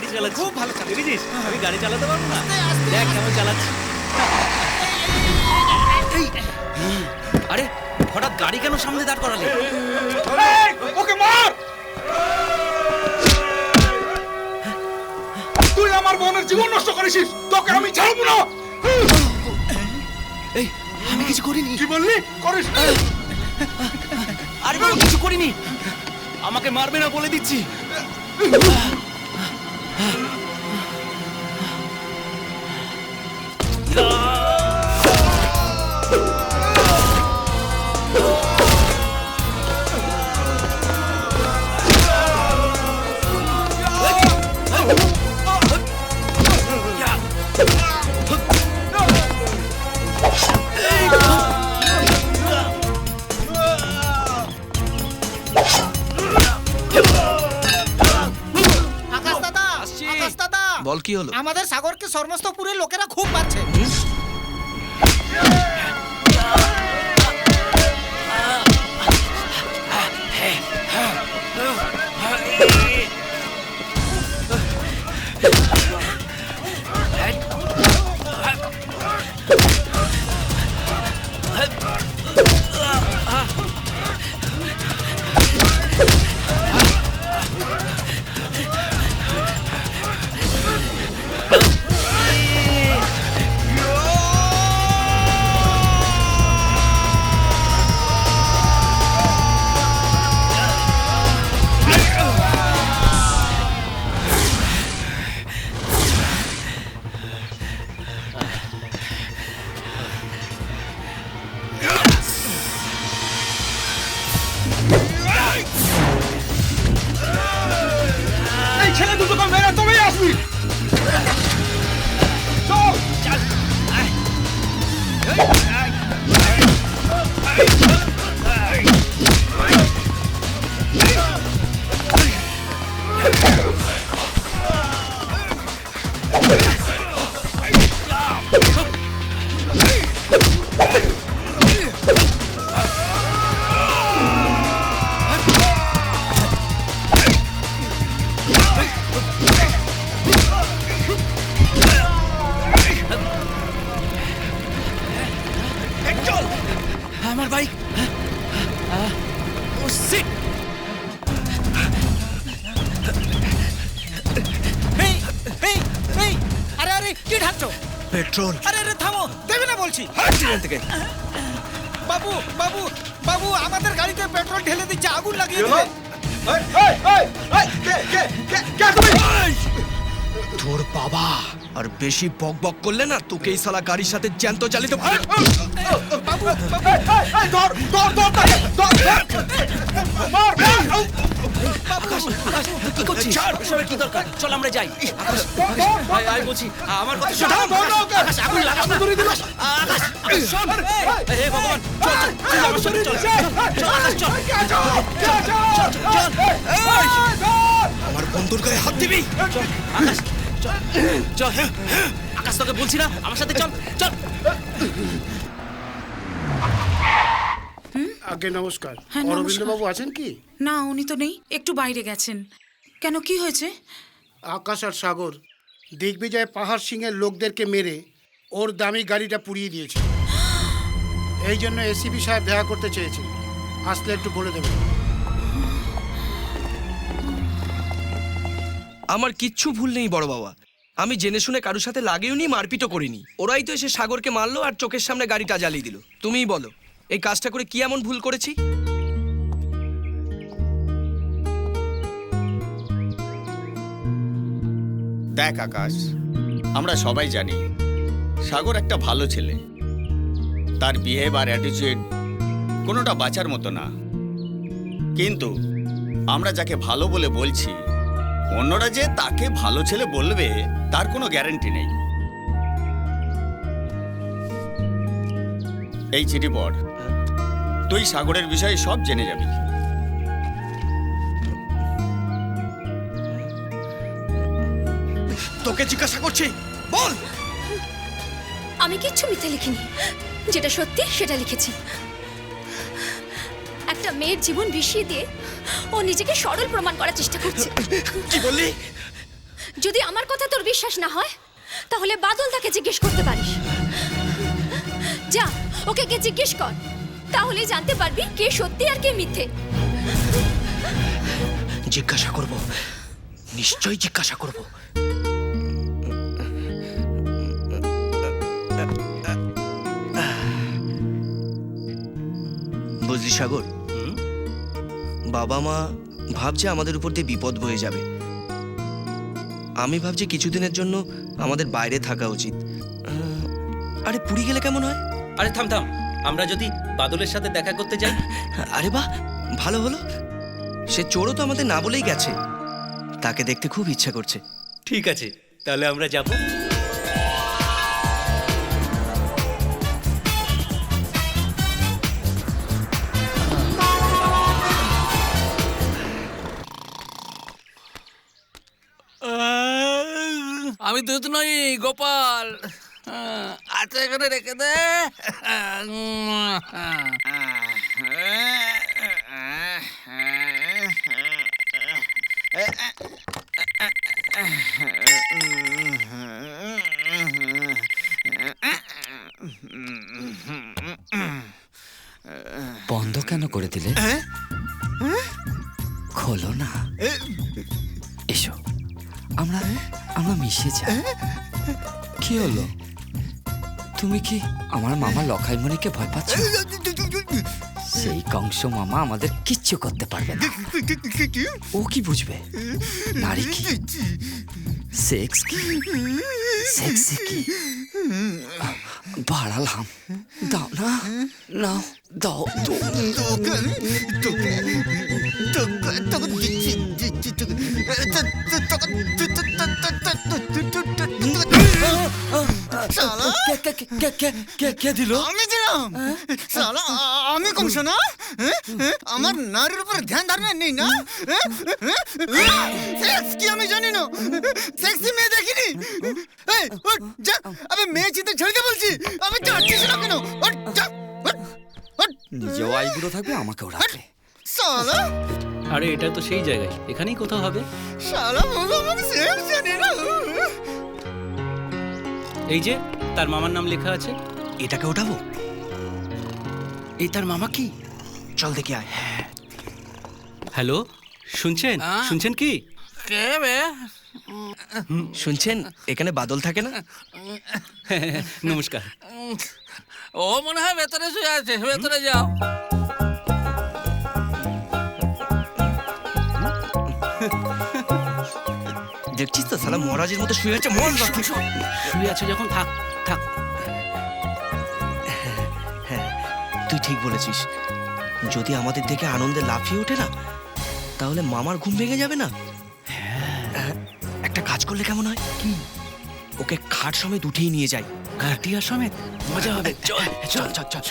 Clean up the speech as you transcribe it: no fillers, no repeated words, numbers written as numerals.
গাড়ি চালাচ্ছি। খুব ভালো চালাচ্ছি। দেখেছিস আমি গাড়ি চালাতে পারবো না? আস্তে, আস্তে, দেখ আস্তে। কেমন চালাচ্ছি। এই, আরে হঠাৎ গাড়ি কেন সামনে দাঁড় করালে? ওকে মার! তুই আমার বোনের জীবন নষ্ট করেছিস, তোকে আমি ছাড়বো না। এই আমি কিছু করিনি। কি বললি? করিস? আরে বাবা কিছু করিনি, আমাকে মারবে না বলে দিচ্ছি। আকাশ দাদা, আসছি। আকাশ দাদা, বল কি হলো? আমাদের সাগরকে সমস্তপুরের লোকেরা খুব মারছে। এই ছেলে দুটোকে মেরে তবেই আসবি। চল। চল আমার বাইক। ও সিট। এই, এই, এই, আরে আরে কি ঢাকছো? পেট্রোল। আরে আরে থামো, দেবে না বলছি। থেকে বাবু বাবু বাবু, আমাদের গাড়িতে পেট্রোল ঢেলে দিচ্ছে, আগুন লাগিয়ে চলো। দিবে। এই, এই, এই, এই, কে তুমি? তোর বাবা আর বেশি বক বক করলে না তোকে এই শালা গাড়ির সাথে জ্যান্ত জ্বালিত। বাবু, এই, ধর, ধর, ধর তাকে, ধর, ধর। মার, মার। কি করছিস? এসবের কি দরকার? চল আমরা যাই। আকাশ, ধর, ধর, ধর। আয় বলছি আমার কথা শোন। ধর, ধর না ওকে। আকাশ, আগুন লাগাস না। আকাশ, শোন। হে ভগবান, চল, চল, তুই আমার সাথে চল। চল, আকাশ, চল। আমার বন্ধুর গায়ে হাত দিবি? চল, আকাশ, চল, চল। আকাশ তোকে বলছি না, আমার সাথে চল, চল। আগে নমস্কার। হ্যাঁ, অরবিন্দ নমস্কার। বাবু আছেন কি? না, উনি তো নেই, একটু বাইরে গেছেন। কেন, কি হয়েছে? আকাশ আর সাগর দিগ্বিজয় পাহাড় সিং এর লোকদেরকে মেরে ওর দামি গাড়িটা পুড়িয়ে দিয়েছে। এই জন্য এসিপি সাহেব দেখা করতে চেয়েছে, আসলে একটু বলে দেবেন। আমার কিচ্ছু ভুল নেই বড় বাবা। আমি জেনে শুনে কারোর সাথে লাগেও নি, মারপিটও করিনি। ওরাই তো এসে সাগরকে মারলো আর চোখের সামনে গাড়িটা জ্বালিয়ে দিল। তুমিই বলো এই কাজটা করে কি এমন ভুল করেছি? দেখ আকাশ, আমরা সবাই জানি সাগর একটা ভালো ছেলে। তার বিহেভ আর অ্যাটিচিউড কোনোটা বাঁচার মতো না। কিন্তু আমরা যাকে ভালো বলে বলছি, অন্যরা যে তাকে ভালো ছেলে বলবে তার কোনো গ্যারান্টি নেই। এই চিঠি পড়, তুই সাগরের বিষয়ে সব জেনে যাবি। তোকে জিজ্ঞাসা করছি, বল। আমি কিচ্ছু মিথ্যে লিখিনি, যেটা সত্যি সেটা লিখেছি। একটা মেয়ের জীবন বিষিয়ে দিয়ে ও নিজেকে সরল প্রমাণ করার চেষ্টা করছে। কি বললি? যদি আমার কথা তোর বিশ্বাস না হয় তাহলে বাদলদাকে জিজ্ঞেস করতে পারিস। যা ওকে গিয়ে জিজ্ঞেস কর, তাহলে জানতে পারবি কে সত্যি আর কে মিথ্যে। জিজ্ঞাসা করব, নিশ্চয়ই জিজ্ঞাসা করব। বুঝলি সাগর, বাবা মা ভাবছে আমাদের উপর দিয়ে বিপদ বয়ে যাবে। আমি ভাবছি কিছুদিনের জন্য আমাদের বাইরে থাকা উচিত। আরে পুরী গেলে কেমন হয়? আরে থাম থাম, আমরা যদি বাদলের সাথে দেখা করতে যাই? আরে বাহ, ভালো হলো। সে চোরও তো আমাদের না বলেই গেছে। তাকে দেখতে খুব ইচ্ছা করছে। ঠিক আছে, তাহলে আমরা যাব। আমি দুধ নই গোপাল, আচ্ছা এখানে রেখে দে। বন্ধ কেন করে দিলে? খোলো না। এসো, আমরা আমরা মিশে যাই। কি হলো? তুমি কি আমার মামা লখাইমণিকে ভয় পাচ্ছ? সেই কংস মামা আমাদের কিচ্ছু করতে পারবে না। ও কি বুঝবে? নারী কি, সেক্স কি, সেক্সি কি। বাড়ালাম, দাও না, নাও, দাও তো। কে দিল? আমি দিলাম। শালা আমি কংস না? আমার নারীর উপর ধ্যান ধারণা নেই না? সেক্স কি আমি জানি না, সেক্সি মেয়ে দেখিনি। এই ওঠ, যা, আমি মেয়ে চিন্তা ছেড়ে দে বলছি। আমি যাচ্ছিস না কেন? ওঠ, যা, ওঠ, ওঠ। নিজেও আইবুড়ো থাকবে, আমাকেও রাখবে। শালা আরে এটা তো সেই জায়গায়, এখানেই কোথাও হবে। শালা বাবা আমাকে সেক্স জানে না। এই যে তার মামার নাম লেখা আছে। এটাকে ওঠাবো? এই তার মামা কি? চল দেখে আয়। হ্যালো, শুনছেন? শুনছেন কি? কে বে? শুনছেন, এখানে বাদল থাকে না? নমস্কার। ও মনে হয় ভেতরে শুয়ে আছে, ভেতরে যাও। দেখছিস তো, শালা মহারাজের মতো শুয়ে আছে। মন শুয়ে আছে যখন, থাক থাক। তুই ঠিক বলেছিস। যদি আমাদের দেখে আনন্দে লাফিয়ে ওঠে না, তাহলে মামার ঘুম ভেঙে যাবে না। একটা কাজ করলে কেমন হয়? কি? ওকে খাট সমেত উঠেই নিয়ে যাই। কাটিয়া সমেত মজা হবে। চল চল চল চল।